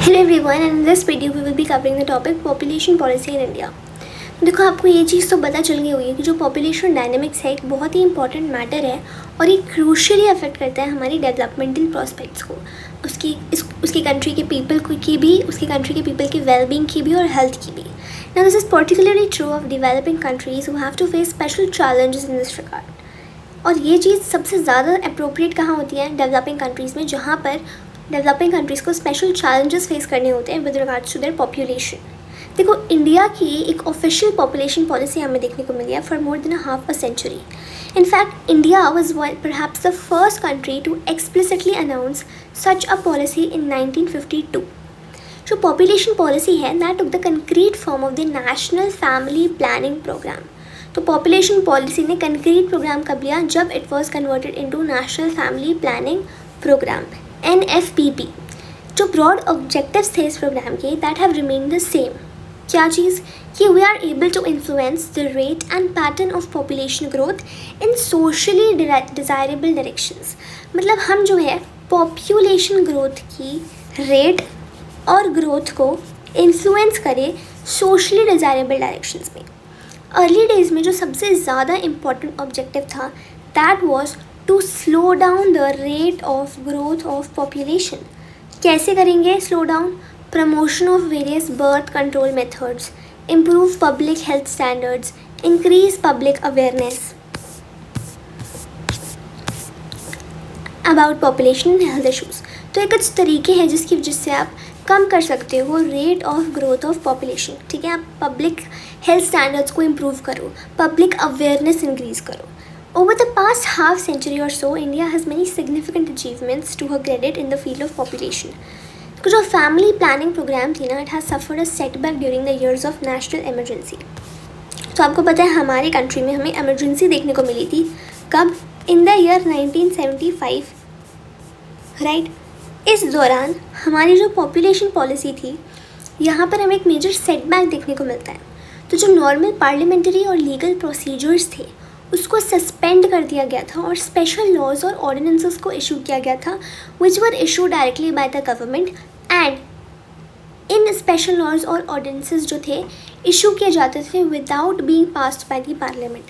Hello everyone, and in this video we will be covering the topic population policy in India. देखो, आपको ये चीज़ तो पता चल गई होगी कि जो पॉपुलेशन डायनेमिक्स है एक बहुत ही इंपॉर्टेंट मैटर है और ये क्रूशली अफेक्ट करता है हमारी डेवलपमेंटल प्रोस्पेक्ट्स को, उसकी कंट्री के पीपल की भी, उसकी कंट्री के पीपल की वेलबींग की भी और हेल्थ की भी. Now this is particularly true of developing countries who have to face special challenges in this regard. और ये चीज़ सबसे ज़्यादा अप्रोप्रिएट कहाँ होती है? डेवलपिंग कंट्रीज़ में, जहाँ पर डेवलपिंग कंट्रीज़ को स्पेशल चैलेंजेस फेस करने होते हैं with regards to their population. देखो, इंडिया की एक ऑफिशियल पॉपुलेशन पॉलिसी हमें देखने को मिली है for more than half a century. In fact India was perhaps the first country to explicitly announce such a policy in 1952. जो पॉपुलेशन पॉलिसी है that took the concrete form of the national family planning programme. तो population policy ने concrete programme कब लिया? जब it was converted into national family planning programme NFPP. जो broad objectives थे इस प्रोग्राम के that have remained the same. क्या चीज़? कि we are able to influence the rate and pattern of population growth in socially desirable directions. मतलब हम जो है पॉपुलेशन ग्रोथ की रेट और ग्रोथ को इन्फ्लुएंस करें सोशली डिज़ायरेबल डायरेक्शंस में. अर्ली डेज़ में जो सबसे ज़्यादा इम्पॉर्टेंट ऑब्जेक्टिव था that was to slow down the rate of growth of population. कैसे करेंगे slow down? Promotion of various birth control methods, improve public health standards, increase public awareness about population and health issues. तो एक कुछ तरीके हैं जिसकी वजह से आप कम कर सकते हो rate of growth of population. ठीक है, आप पब्लिक हेल्थ स्टैंडर्ड्स को इम्प्रूव करो, पब्लिक अवेयरनेस इंक्रीज करो. Over the past half century or so, India has many significant achievements to her credit in the field of population. जो family planning programme थी ना, it has suffered a setback during the years of national emergency. तो आपको पता है हमारी country में हमें emergency देखने को मिली थी कब? In the year 1975, right. इस दौरान हमारी जो पॉपुलेशन पॉलिसी थी यहाँ पर हमें एक मेजर सेटबैक देखने को मिलता है. तो जो नॉर्मल पार्लियामेंट्री और लीगल प्रोसीजर्स थे उसको सस्पेंड कर दिया गया था और स्पेशल लॉज और ऑर्डिनेंसेस को इशू किया गया था which were issue directly by the government. And in special laws और ऑर्डिनेंसेस जो थे इशू किए जाते थे without being passed by the parliament.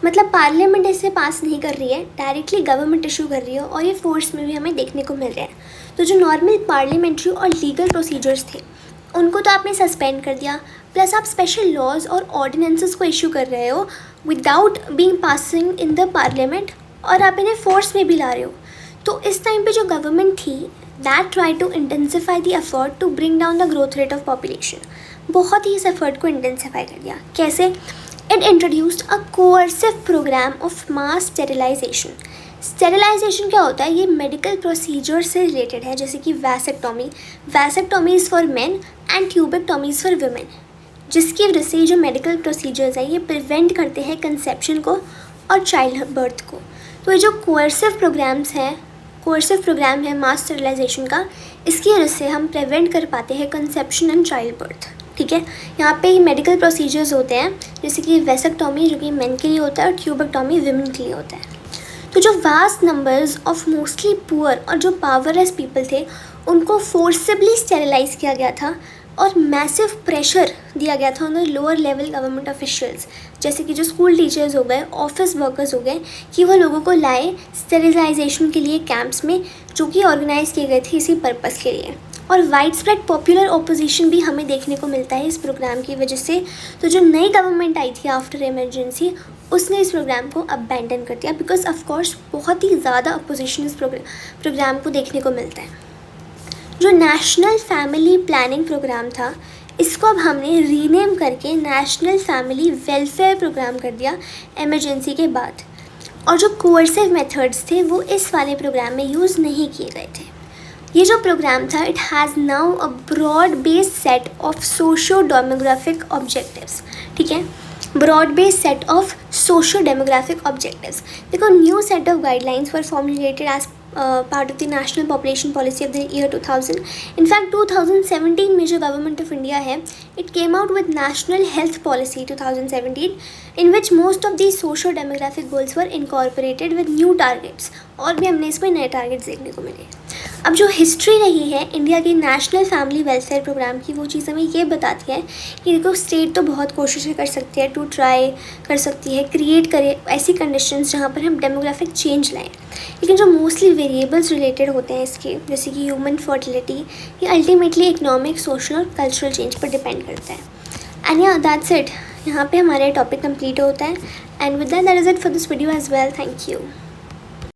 मतलब पार्लियामेंट इसे पास नहीं कर रही है, डायरेक्टली गवर्नमेंट इशू कर रही है और ये फोर्स में भी हमें देखने को मिल रहा है. तो जो नॉर्मल पार्लियामेंट्री और लीगल प्रोसीजर्स थे उनको तो आपने सस्पेंड कर दिया, प्लस आप स्पेशल लॉज और ऑर्डिनेंसेस को इशू कर रहे हो without being passing in the parliament और आप इन्हें फोर्स में भी ला रहे हो. तो इस टाइम पे जो गवर्नमेंट थी that try to intensify the effort to bring down the growth rate of population. बहुत ही इस एफर्ट को इंटेंसिफाई कर दिया. कैसे? It introduced a coercive programme of mass sterilization. Sterilization क्या होता है? ये मेडिकल प्रोसीजर से रिलेटेड है, जैसे कि vasectomy is for main and tubectomy is for women, जिसकी वजह से जो मेडिकल प्रोसीजर्स है ये प्रिवेंट करते हैं कंसेप्शन को और चाइल्ड बर्थ को. तो ये जो कोअर्सिव प्रोग्राम है मास स्टेरिलाइजेशन का, इसकी वजह से हम प्रिवेंट कर पाते हैं कंसेप्शन एंड चाइल्ड बर्थ. ठीक है, यहाँ पे मेडिकल प्रोसीजर्स होते हैं जैसे कि वैसेक्टोमी जो कि मेन के लिए होता है और ट्यूबेक्टोमी वुमेन के लिए होता है. तो जो vast numbers of mostly poor और जो पावरलेस पीपल थे उनको फोर्सिबली स्टेरिलाइज किया गया था और मैसिव प्रेशर दिया गया था उन लोअर लेवल गवर्नमेंट ऑफिशियल्स, जैसे कि जो स्कूल टीचर्स हो गए, ऑफिस वर्कर्स हो गए, कि वो लोगों को लाए स्टेरिलाइजेशन के लिए कैंप्स में जो कि ऑर्गेनाइज किए गए थे इसी पर्पस के लिए. और वाइड स्प्रेड पॉपुलर ओपोजिशन भी हमें देखने को मिलता है इस प्रोग्राम की वजह से. तो जो नई गवर्नमेंट आई थी आफ्टर इमरजेंसी उसने इस प्रोग्राम को अबैंडन कर दिया बिकॉज ऑफकोर्स बहुत ही ज़्यादा अपोजिशन इस प्रोग्राम को देखने को मिलता है. जो नेशनल फैमिली प्लानिंग प्रोग्राम था इसको अब हमने रीनेम करके नेशनल फैमिली वेलफेयर प्रोग्राम कर दिया इमरजेंसी के बाद. और जो कोअर्सिव मेथड्स थे वो इस वाले प्रोग्राम में यूज़ नहीं किए गए थे. ये जो प्रोग्राम था it has now a broad based set of socio demographic objectives. ठीक है, broad based set of socio demographic objectives. देखो, new set of guidelines were formulated as part of the national population policy of the year 2000. In fact 2017 में जो government of India है it came out with national health policy 2017 in which most of the socio demographic goals were incorporated with new targets. और भी हमने इसमें नए targets देखने को मिले. अब जो हिस्ट्री रही है इंडिया के नेशनल फैमिली वेलफेयर प्रोग्राम की, वो चीज़ हमें ये बताती है कि देखो स्टेट तो बहुत कोशिशें कर सकती है, टू ट्राई कर सकती है, क्रिएट करे ऐसी कंडीशंस जहाँ पर हम डेमोग्राफिक चेंज लाएं, लेकिन जो मोस्टली वेरिएबल्स रिलेटेड होते हैं इसके, जैसे कि ह्यूमन फर्टिलिटी, ये अल्टीमेटली इकोनॉमिक, सोशल और कल्चरल चेंज पर डिपेंड करता है. एंड या दैट्स इट, यहाँ पे हमारा टॉपिक कंप्लीट होता है. And with that is it for this video as well. Thank you.